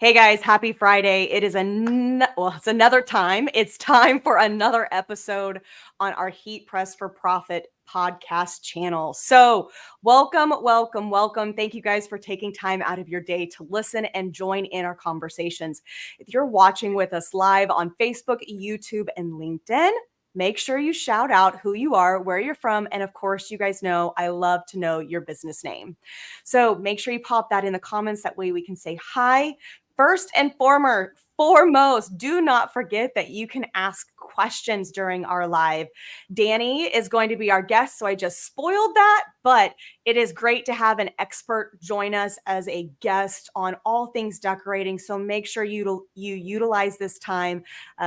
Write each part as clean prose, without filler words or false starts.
Hey guys, happy Friday. It's another time. It's time for another episode on our Heat Press for Profit podcast channel. So, welcome. Thank you guys for taking time out of your day to listen and join in our conversations. If you're watching with us live on Facebook, YouTube, and LinkedIn, make sure you shout out who you are, where you're from, and of course, you guys know I love to know your business name. So, make sure you pop that in the comments. That way we can say hi. First and foremost, do not forget that you can ask questions during our live. Danny is going to be our guest, so I just spoiled that, but it is great to have an expert join us as a guest on all things decorating. So make sure you utilize this time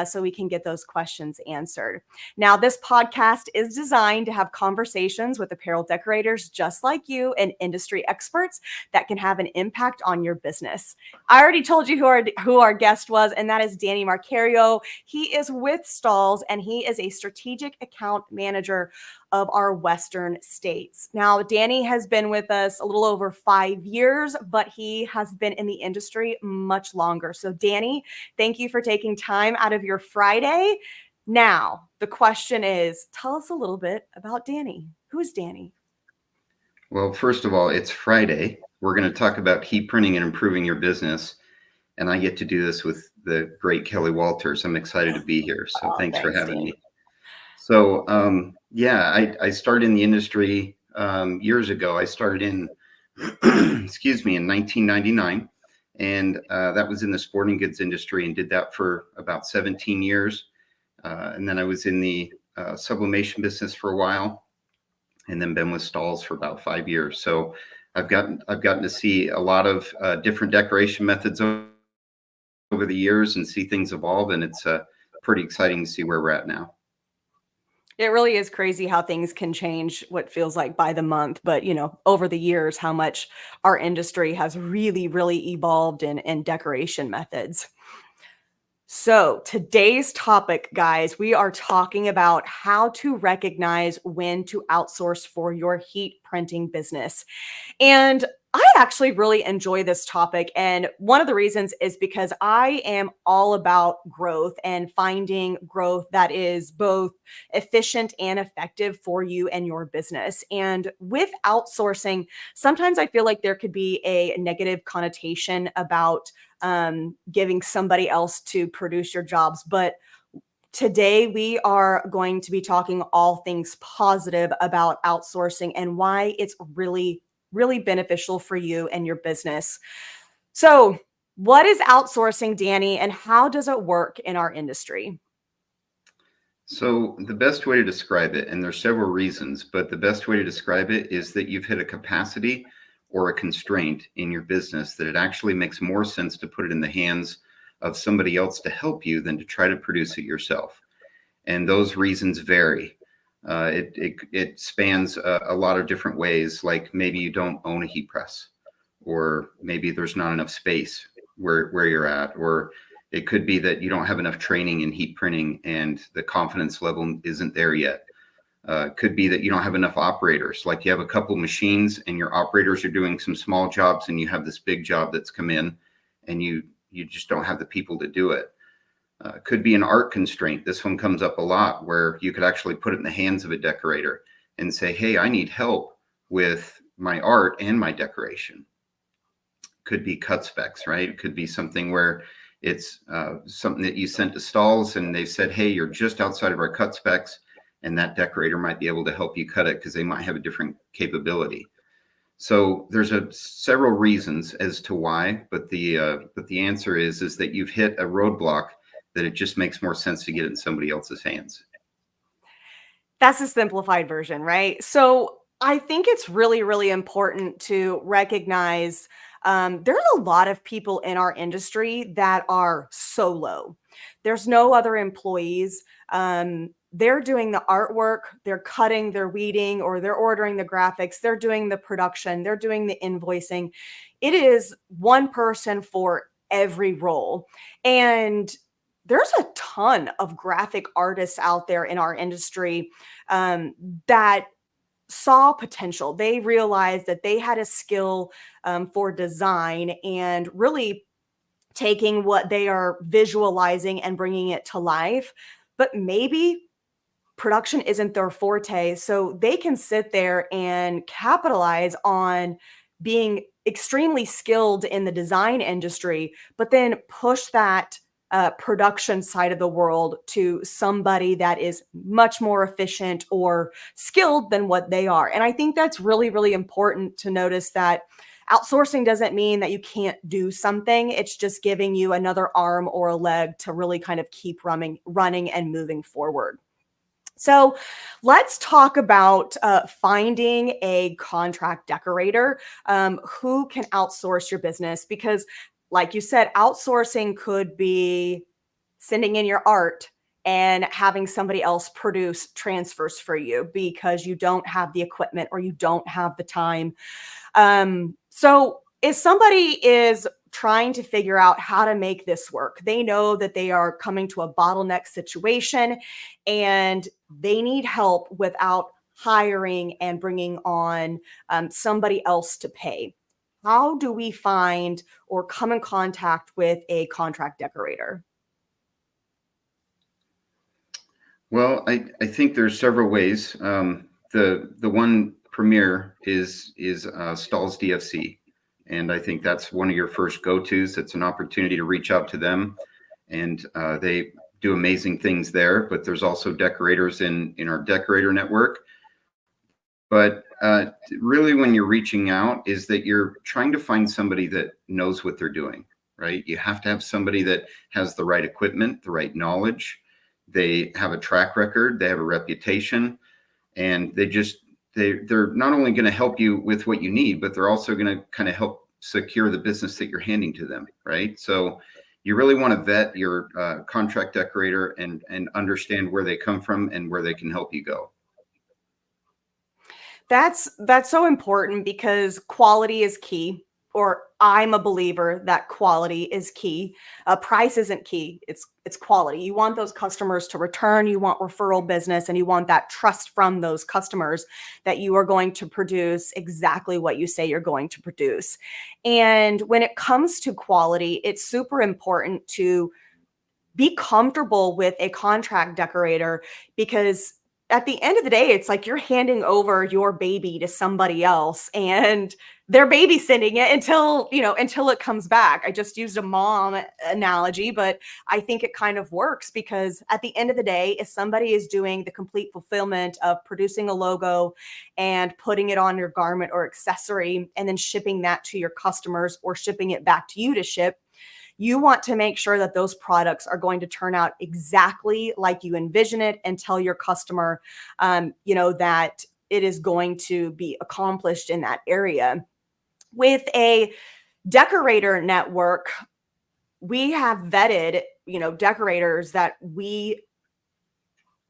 so we can get those questions answered. Now, this podcast is designed to have conversations with apparel decorators just like you and industry experts that can have an impact on your business. I already told you who our guest was, and that is Danny Marcario. He is with Stalls, and he is a strategic account manager of our Western states. Now, Danny has been with us a little over 5 years, but he has been in the industry much longer. So, Danny, thank you for taking time out of your Friday. Now, the question is, tell us a little bit about Danny. Who is Danny? Well, first of all, it's Friday. We're going to talk about heat printing and improving your business. And I get to do this with the great Kelly Walters. I'm excited to be here. So thanks for Thanks, having Danny. me. So, I started in the industry years ago. I started in, excuse me, in 1999. And that was in the sporting goods industry and did that for about 17 years. And then I was in the sublimation business for a while, and then been with Stalls for about 5 years. So I've gotten to see a lot of different decoration methods over the years and see things evolve, and it's pretty exciting to see where we're at now. It really is crazy how things can change what feels like by the month, but over the years, how much our industry has really evolved in decoration methods. So, today's topic, guys, we are talking about how to recognize when to outsource for your heat printing business. And I actually really enjoy this topic. And one of the reasons is because I am all about growth and finding growth that is both efficient and effective for you and your business. And with outsourcing, sometimes I feel like there could be a negative connotation about giving somebody else to produce your jobs. But today, we are going to be talking all things positive about outsourcing and why it's really beneficial for you and your business. So, what is outsourcing, Danny, and how does it work in our industry? So the best way to describe it, and there's several reasons, but the best way to describe it is that you've hit a capacity or a constraint in your business that it actually makes more sense to put it in the hands of somebody else to help you than to try to produce it yourself. And those reasons vary. It spans a lot of different ways, like maybe you don't own a heat press, or maybe there's not enough space where you're at, or it could be that you don't have enough training in heat printing and the confidence level isn't there yet. Could be that you don't have enough operators, like you have a couple machines and your operators are doing some small jobs and you have this big job that's come in and you just don't have the people to do it. Could be an art constraint. This one comes up a lot where you could actually put it in the hands of a decorator and say, hey, I need help with my art and my decoration. Could be cut specs, right? It could be something where it's something that you sent to Stalls and they said, hey, you're just outside of our cut specs, and that decorator might be able to help you cut it because they might have a different capability. So there's several reasons as to why, but the answer is that you've hit a roadblock that it just makes more sense to get it in somebody else's hands. That's a simplified version, right? So I think it's really important to recognize there's a lot of people in our industry that are solo. There's no other employees. They're doing the artwork, they're cutting, they're weeding, or they're ordering the graphics, they're doing the production, they're doing the invoicing. It is one person for every role. And there's a ton of graphic artists out there in our industry that saw potential. They realized that they had a skill for design and really taking what they are visualizing and bringing it to life. But maybe production isn't their forte. So they can sit there and capitalize on being extremely skilled in the design industry, but then push that production side of the world to somebody that is much more efficient or skilled than what they are. And I think that's really, really important to notice that outsourcing doesn't mean that you can't do something. It's just giving you another arm or a leg to really kind of keep running and moving forward. So let's talk about finding a contract decorator who can outsource your business because, like you said, outsourcing could be sending in your art and having somebody else produce transfers for you because you don't have the equipment or you don't have the time. So if somebody is trying to figure out how to make this work, they know that they are coming to a bottleneck situation and they need help without hiring and bringing on somebody else to pay. How do we find or come in contact with a contract decorator? Well, I think there's several ways. The one premier is Stahl's DFC, and I think that's one of your first go-tos. It's an opportunity to reach out to them, and they do amazing things there. But there's also decorators in our decorator network. But really, when you're reaching out, is that you're trying to find somebody that knows what they're doing, right? You have to have somebody that has the right equipment, the right knowledge. They have a track record, they have a reputation, and they're not only going to help you with what you need, but they're also going to kind of help secure the business that you're handing to them, right? So you really want to vet your contract decorator and understand where they come from and where they can help you go. That's so important because quality is key, or I'm a believer that quality is key. Price isn't key. It's quality. You want those customers to return, you want referral business, and you want that trust from those customers that you are going to produce exactly what you say you're going to produce. And when it comes to quality, it's super important to be comfortable with a contract decorator because at the end of the day, it's like you're handing over your baby to somebody else and they're babysitting it until it comes back. I just used a mom analogy, but I think it kind of works because at the end of the day, if somebody is doing the complete fulfillment of producing a logo and putting it on your garment or accessory and then shipping that to your customers or shipping it back to you to ship, you want to make sure that those products are going to turn out exactly like you envision it and tell your customer, that it is going to be accomplished in that area. With a decorator network, we have vetted, decorators that we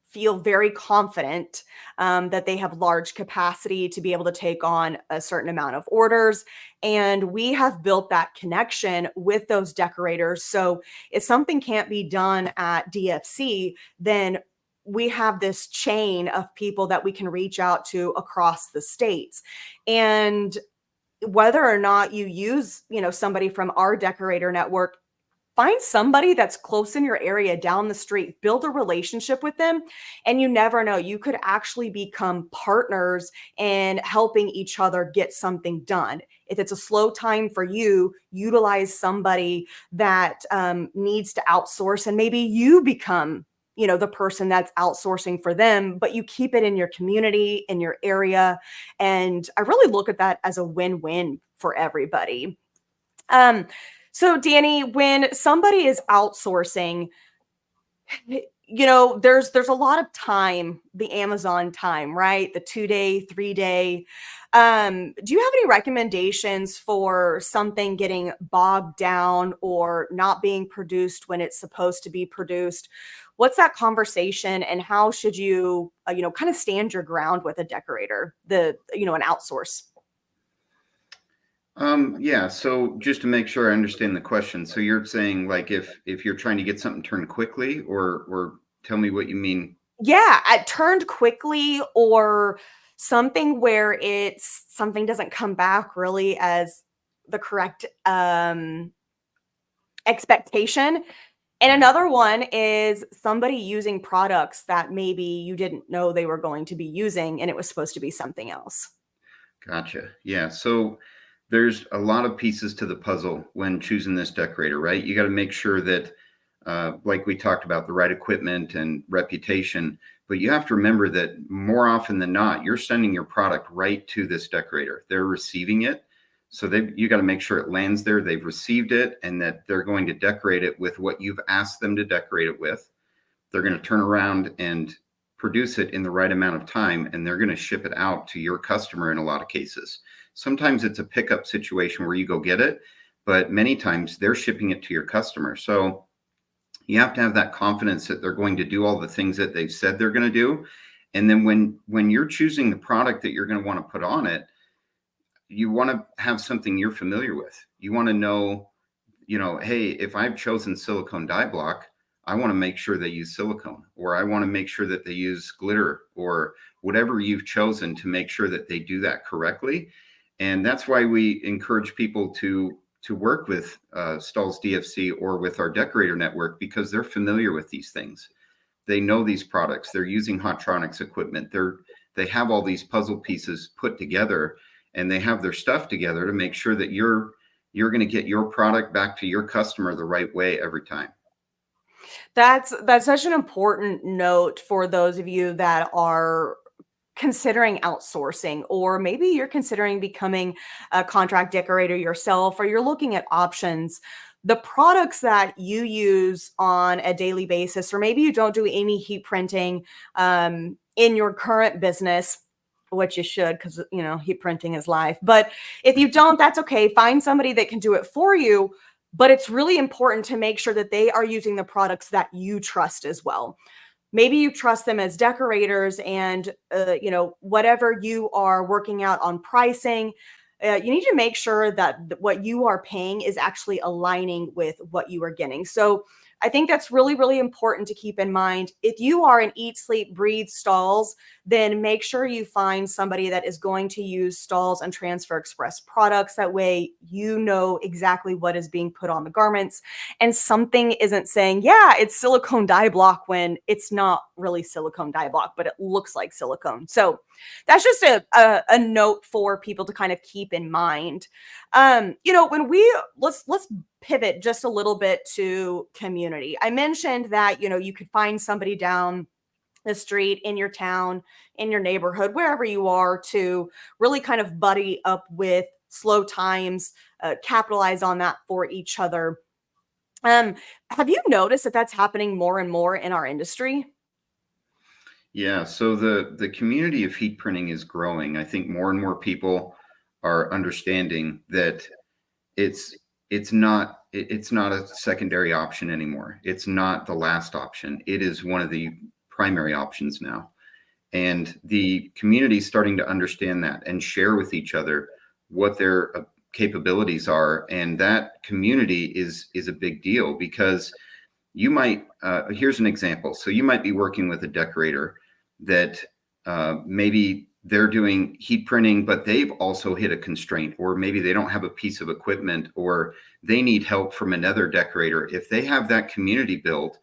feel very confident that they have large capacity to be able to take on a certain amount of orders. And we have built that connection with those decorators. So if something can't be done at DFC, then we have this chain of people that we can reach out to across the states. And whether or not you use, somebody from our decorator network, find somebody that's close in your area down the street, build a relationship with them, and you never know, you could actually become partners in helping each other get something done. If it's a slow time for you, utilize somebody that needs to outsource, and maybe you become the person that's outsourcing for them, but you keep it in your community, in your area. And I really look at that as a win-win for everybody. um so Danny, when somebody is outsourcing, there's a lot of time, the Amazon time, right? The 2 day, 3 day. Do you have any recommendations for something getting bogged down or not being produced when it's supposed to be produced? What's that conversation and how should you, kind of stand your ground with a decorator, an outsource? Yeah. So just to make sure I understand the question, so you're saying like if you're trying to get something turned quickly, or tell me what you mean. Yeah, it turned quickly or something where it's something doesn't come back really as the correct expectation. And another one is somebody using products that maybe you didn't know they were going to be using and it was supposed to be something else. Gotcha. Yeah. So there's a lot of pieces to the puzzle when choosing this decorator, right? You got to make sure that, like we talked about, the right equipment and reputation. But you have to remember that more often than not, you're sending your product right to this decorator. They're receiving it. So you got to make sure it lands there. They've received it and that they're going to decorate it with what you've asked them to decorate it with. They're going to turn around and produce it in the right amount of time, and they're going to ship it out to your customer in a lot of cases. Sometimes it's a pickup situation where you go get it, but many times they're shipping it to your customer. So you have to have that confidence that they're going to do all the things that they've said they're going to do. And then when you're choosing the product that you're going to want to put on it, you want to have something you're familiar with. You want to know, hey, if I've chosen silicone dye block, I want to make sure they use silicone, or I want to make sure that they use glitter, or whatever you've chosen, to make sure that they do that correctly. And that's why we encourage people to work with Stahl's DFC or with our decorator network, because they're familiar with these things. They know these products. They're using Hotronics equipment. They have all these puzzle pieces put together, and they have their stuff together to make sure that you're going to get your product back to your customer the right way every time. That's such an important note for those of you that are considering outsourcing, or maybe you're considering becoming a contract decorator yourself, or you're looking at options. The products that you use on a daily basis, or maybe you don't do any heat printing in your current business, which you should, because heat printing is life. But if you don't, that's okay. Find somebody that can do it for you. But it's really important to make sure that they are using the products that you trust as well. Maybe you trust them as decorators, and whatever you are working out on pricing, you need to make sure that what you are paying is actually aligning with what you are getting. So I think that's really, really important to keep in mind. If you are an eat, sleep, breathe Stalls, then make sure you find somebody that is going to use Stalls and Transfer Express products. That way you know exactly what is being put on the garments, and something isn't saying, yeah, it's silicone dye block, when it's not really silicone dye block, but it looks like silicone. So that's just a note for people to kind of keep in mind. When let's pivot just a little bit to community. I mentioned that, you could find somebody down the street, in your town, in your neighborhood, wherever you are, to really kind of buddy up with Slow Times, capitalize on that for each other. Have you noticed that that's happening more and more in our industry? Yeah, so the community of heat printing is growing. I think more and more people are understanding that it's it's not a secondary option anymore. It's not the last option. It is one of the primary options now. And the community is starting to understand that and share with each other what their capabilities are. And that community is a big deal, because you might here's an example. So you might be working with a decorator that maybe they're doing heat printing, but they've also hit a constraint, or maybe they don't have a piece of equipment, or they need help from another decorator. If they have that community built,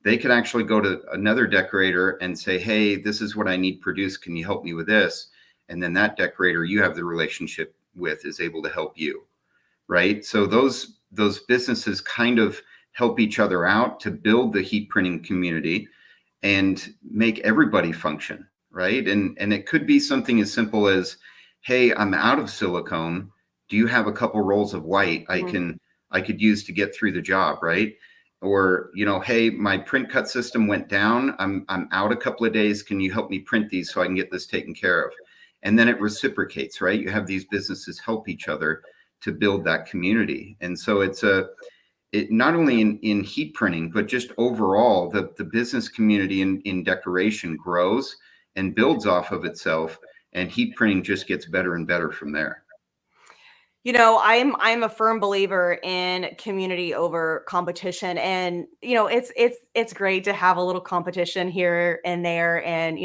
they could actually go to another decorator and say, hey, this is what I need produced. Can you help me with this? And then that decorator you have the relationship with is able to help you, right? So those businesses kind of help each other out to build the heat printing community and make everybody function, right? And it could be something as simple as, hey, I'm out of silicone. Do you have a couple rolls of white I could use to get through the job, right? Or, hey, my print cut system went down. I'm out a couple of days. Can you help me print these so I can get this taken care of? And then it reciprocates, right? You have these businesses help each other to build that community. And so it not only in heat printing, but just overall, the business community in decoration grows and builds off of itself, and heat printing just gets better and better from there. I'm a firm believer in community over competition, and it's great to have a little competition here and there, and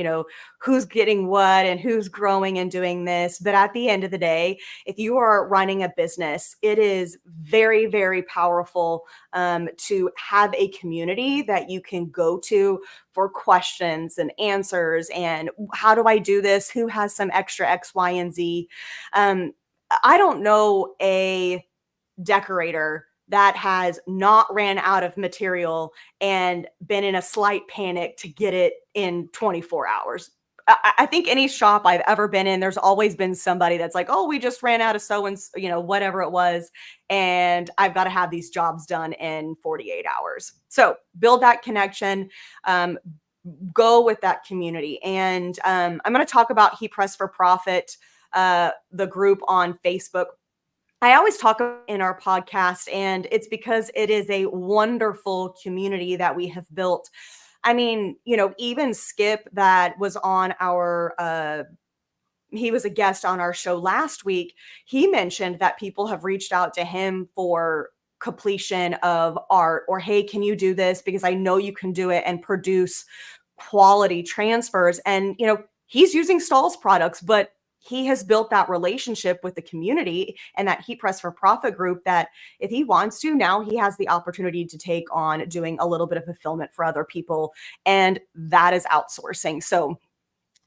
who's getting what and who's growing and doing this. But at the end of the day, if you are running a business, it is very, very powerful to have a community that you can go to for questions and answers. And how do I do this? Who has some extra X, Y, and Z? Um, I don't know a decorator that has not ran out of material and been in a slight panic to get it in 24 hours. I think any shop I've ever been in, there's always been somebody that's like, oh, we just ran out of so and whatever it was. And I've got to have these jobs done in 48 hours. So build that connection. Um, go with that community. And I'm going to talk about Heat Press for Profit, the group on Facebook. I always talk in our podcast, and it's because it is a wonderful community that we have built. I mean, even Skip, that was on our he was a guest on our show last week. He mentioned that people have reached out to him for completion of art, or hey, can you do this, because I know you can do it and produce quality transfers. And he's using Stahl's products, but he has built that relationship with the community and that Heat Press for Profit group, that if he wants to, now he has the opportunity to take on doing a little bit of fulfillment for other people, and that is outsourcing. So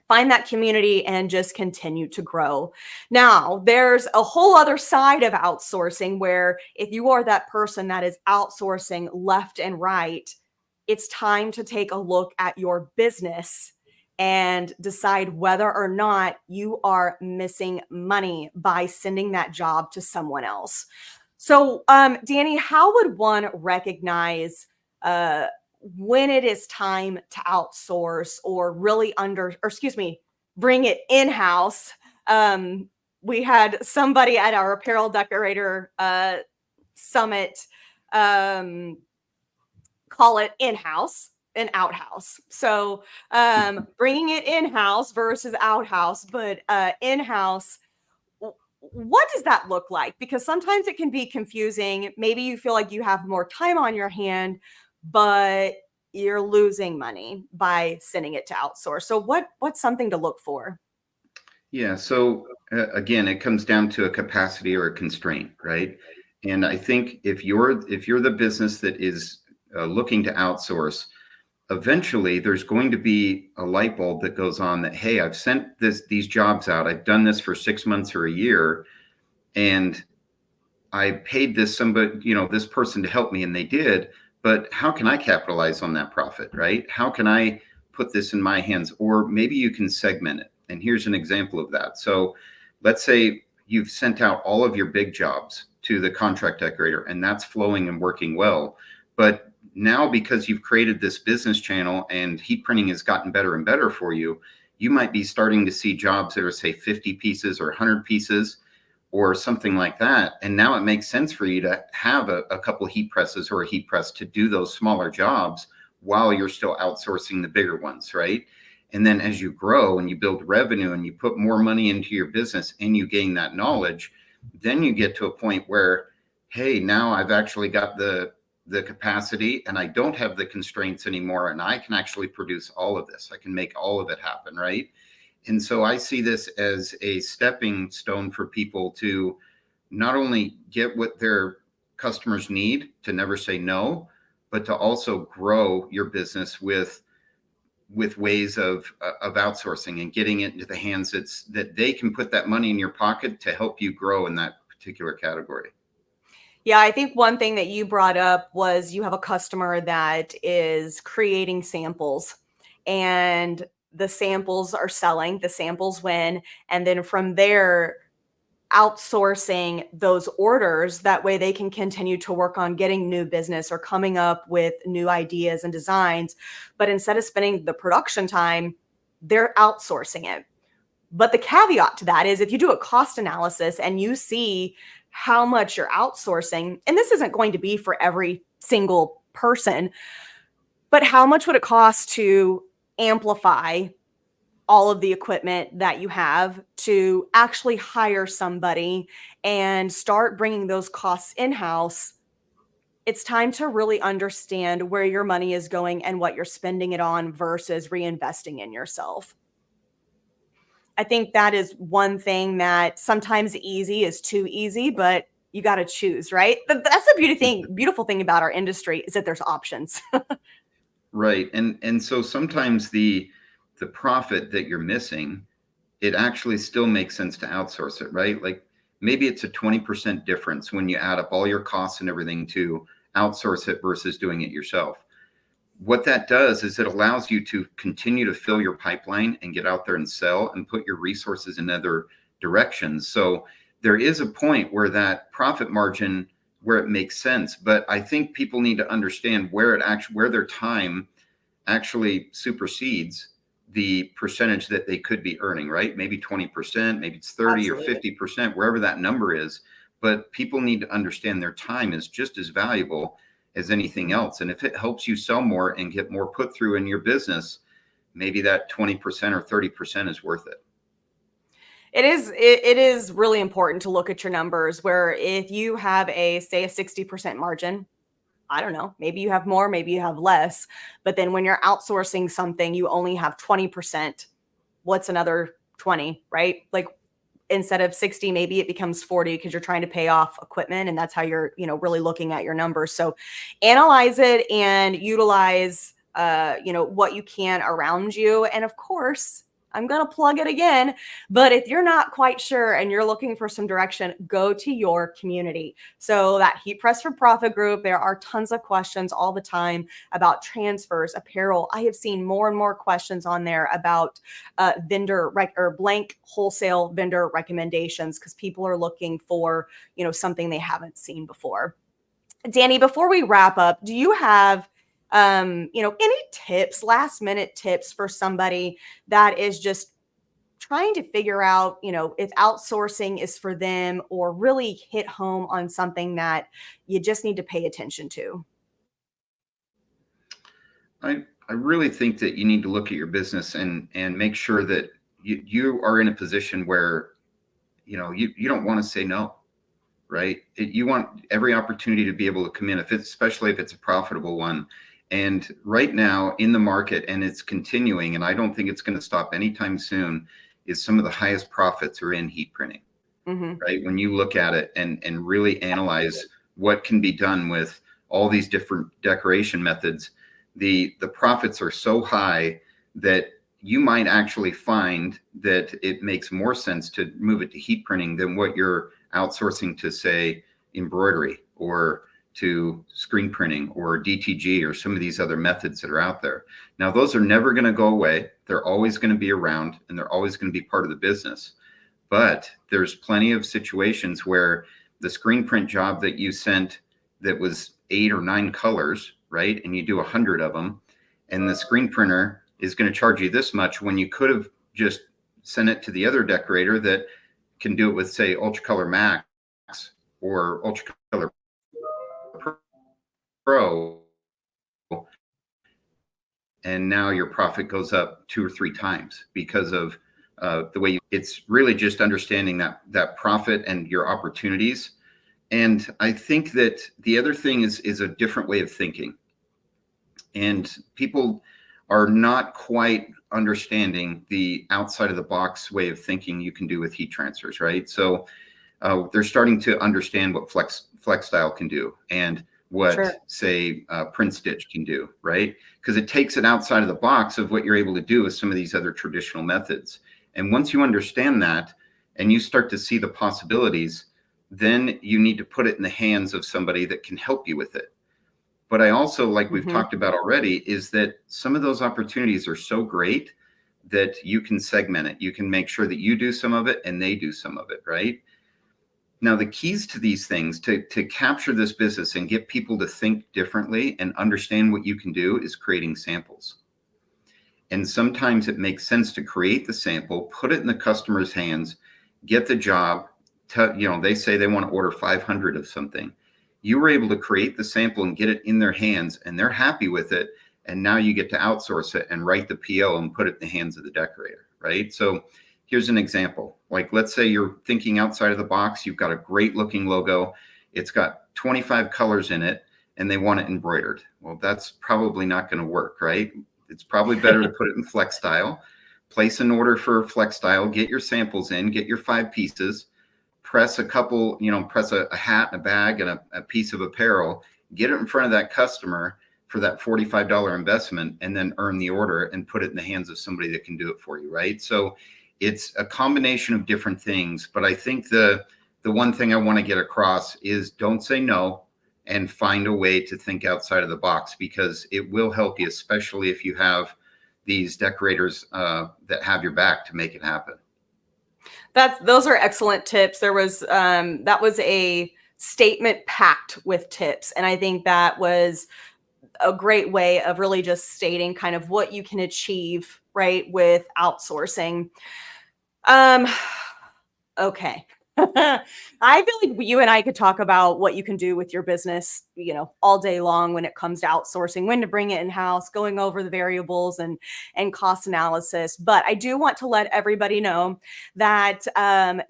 find that community and just continue to grow. Now, there's a whole other side of outsourcing where if you are that person that is outsourcing left and right, it's time to take a look at your business and decide whether or not you are missing money by sending that job to someone else. So, Danny, how would one recognize uh, when it is time to outsource, or really bring it in-house? We had somebody at our apparel decorator summit um, call it in-house and outhouse. So bringing it in-house versus outhouse, but in-house, what does that look like? Because sometimes it can be confusing. Maybe you feel like you have more time on your hand, but you're losing money by sending it to outsource. So what's something to look for? Yeah. So again, it comes down to a capacity or a constraint, right? And I think if you're the business that is looking to outsource, eventually there's going to be a light bulb that goes on that, hey, I've sent these jobs out. I've done this for 6 months or a year, and I paid this person to help me, and they did. But how can I capitalize on that profit, right? How can I put this in my hands? Or maybe you can segment it. And here's an example of that. So let's say you've sent out all of your big jobs to the contract decorator, and that's flowing and working well. But now, because you've created this business channel and heat printing has gotten better and better for you, you might be starting to see jobs that are, say, 50 pieces or 100 pieces or something like that. And now it makes sense for you to have a couple heat presses or a heat press to do those smaller jobs while you're still outsourcing the bigger ones, right? And then as you grow and you build revenue and you put more money into your business and you gain that knowledge, then you get to a point where, hey, now I've actually got the capacity and I don't have the constraints anymore, and I can actually produce all of this. I can make all of it happen, right? And so I see this as a stepping stone for people to not only get what their customers need, to never say no, but to also grow your business with ways of outsourcing and getting it into the hands that they can put that money in your pocket to help you grow in that particular category. Yeah, I think one thing that you brought up was you have a customer that is creating samples, and the samples are selling, the samples win. And then from there, outsourcing those orders. That way they can continue to work on getting new business or coming up with new ideas and designs. But instead of spending the production time, they're outsourcing it. But the caveat to that is if you do a cost analysis and you see how much you're outsourcing, and this isn't going to be for every single person, but how much would it cost to amplify all of the equipment that you have to actually hire somebody and start bringing those costs in-house, it's time to really understand where your money is going and what you're spending it on versus reinvesting in yourself. I think that is one thing that sometimes easy is too easy, but you got to choose, right? That's the beautiful thing about our industry is that there's options. Right. And so sometimes the profit that you're missing, it actually still makes sense to outsource it, right? Like maybe it's a 20% difference when you add up all your costs and everything to outsource it versus doing it yourself. What that does is it allows you to continue to fill your pipeline and get out there and sell and put your resources in other directions. So there is a point where that profit margin, where it makes sense, but I think people need to understand where their time actually supersedes the percentage that they could be earning, right? Maybe 20%, maybe it's 30 or Absolutely. 50%, wherever that number is. But people need to understand their time is just as valuable as anything else. And if it helps you sell more and get more put through in your business, maybe that 20% or 30% is worth it. It is really important to look at your numbers where if you have say a 60% margin, I don't know, maybe you have more, maybe you have less, but then when you're outsourcing something, you only have 20%. What's another 20, right? Like instead of 60, maybe it becomes 40 because you're trying to pay off equipment, and that's how you're, really looking at your numbers. So analyze it and utilize what you can around you. And of course, I'm going to plug it again, but if you're not quite sure and you're looking for some direction, go to your community. So that Heat Press for Profit group, there are tons of questions all the time about transfers, apparel. I have seen more and more questions on there about or blank wholesale vendor recommendations because people are looking for, something they haven't seen before. Danny, before we wrap up, do you have any tips, last minute tips for somebody that is just trying to figure out, if outsourcing is for them or really hit home on something that you just need to pay attention to? I really think that you need to look at your business and make sure that you are in a position where, you don't want to say no, right? You want every opportunity to be able to come in, especially if it's a profitable one. And right now in the market, and it's continuing, and I don't think it's going to stop anytime soon, is some of the highest profits are in heat printing, Mm-hmm. right? When you look at it and really analyze what can be done with all these different decoration methods, the profits are so high that you might actually find that it makes more sense to move it to heat printing than what you're outsourcing to, say, embroidery or to screen printing or DTG or some of these other methods that are out there. Now, those are never going to go away. They're always going to be around and they're always going to be part of the business. But there's plenty of situations where the screen print job that you sent that was 8 or 9 colors, right? And you do 100 of them, and the screen printer is going to charge you this much when you could have just sent it to the other decorator that can do it with, say, Ultracolor Max or Ultracolor Pro. And now your profit goes up 2 or 3 times because of the way it's really just understanding that profit and your opportunities. And I think that the other thing is a different way of thinking. And people are not quite understanding the outside of the box way of thinking you can do with heat transfers, right? So they're starting to understand what flex style can do and what, sure, say, print stitch can do, right? Because it takes it outside of the box of what you're able to do with some of these other traditional methods. And once you understand that and you start to see the possibilities, then you need to put it in the hands of somebody that can help you with it. But I also, like we've talked about already, is that some of those opportunities are so great that you can segment it. You can make sure that you do some of it and they do some of it, right? Now, the keys to these things to capture this business and get people to think differently and understand what you can do is creating samples. And sometimes it makes sense to create the sample, put it in the customer's hands, get the job. They say they want to order 500 of something. You were able to create the sample and get it in their hands and they're happy with it. and now you get to outsource it and write the PO and put it in the hands of the decorator, right? So here's an example. Like, let's say you're thinking outside of the box. You've got a great looking logo. It's got 25 colors in it, and they want it embroidered. Well, that's probably not going to work, right? It's probably better to put it in flex style. Place an order for flex style, get your samples in, get your 5 pieces, press a couple, press a hat, a bag, and a piece of apparel, get it in front of that customer for that $45 investment, and then earn the order and put it in the hands of somebody that can do it for you, right? So it's a combination of different things, but I think the one thing I want to get across is don't say no and find a way to think outside of the box, because it will help you, especially if you have these decorators that have your back to make it happen. Those are excellent tips. There was that was a statement packed with tips, and I think that was a great way of really just stating kind of what you can achieve, right, with outsourcing. Okay. I feel like you and I could talk about what you can do with your business, all day long when it comes to outsourcing, when to bring it in-house, going over the variables and cost analysis. But I do want to let everybody know that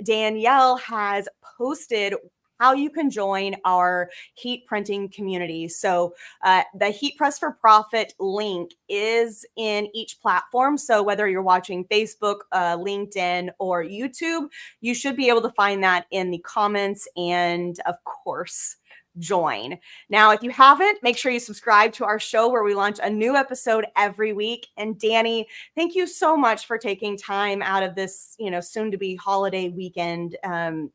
Danielle has posted how you can join our heat printing community. So the Heat Press for Profit link is in each platform. So whether you're watching Facebook, LinkedIn, or YouTube, you should be able to find that in the comments and, of course, join. Now, if you haven't, make sure you subscribe to our show where we launch a new episode every week. And Danny, thank you so much for taking time out of this, soon to be holiday weekend, and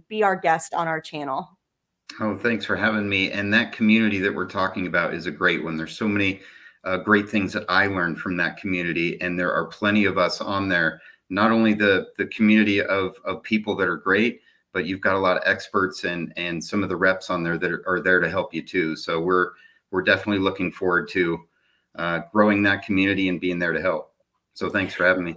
be our guest on our channel. Oh, thanks for having me. And that community that we're talking about is a great one. There's so many great things that I learned from that community, and there are plenty of us on there. Not only the community of people that are great, but you've got a lot of experts and some of the reps on there that are there to help you too. So we're definitely looking forward to growing that community and being there to help. So thanks for having me.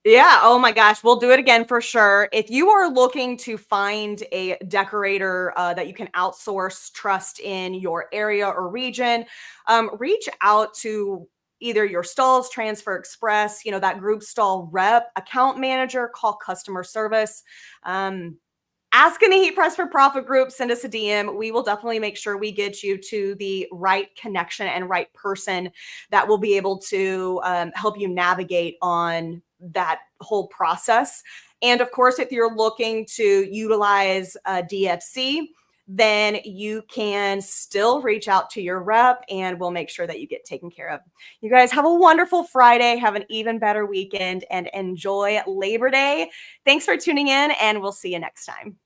Yeah. Oh my gosh. We'll do it again for sure. If you are looking to find a decorator that you can outsource, trust in your area or region, reach out to either your stalls, Transfer Express, that group stall rep, account manager, call customer service. Ask in the Heat Press for Profit group, send us a DM. We will definitely make sure we get you to the right connection and right person that will be able to help you navigate on that whole process. And of course, if you're looking to utilize DFC, then you can still reach out to your rep and we'll make sure that you get taken care of. You guys have a wonderful Friday, have an even better weekend, and enjoy Labor Day. Thanks for tuning in, and we'll see you next time.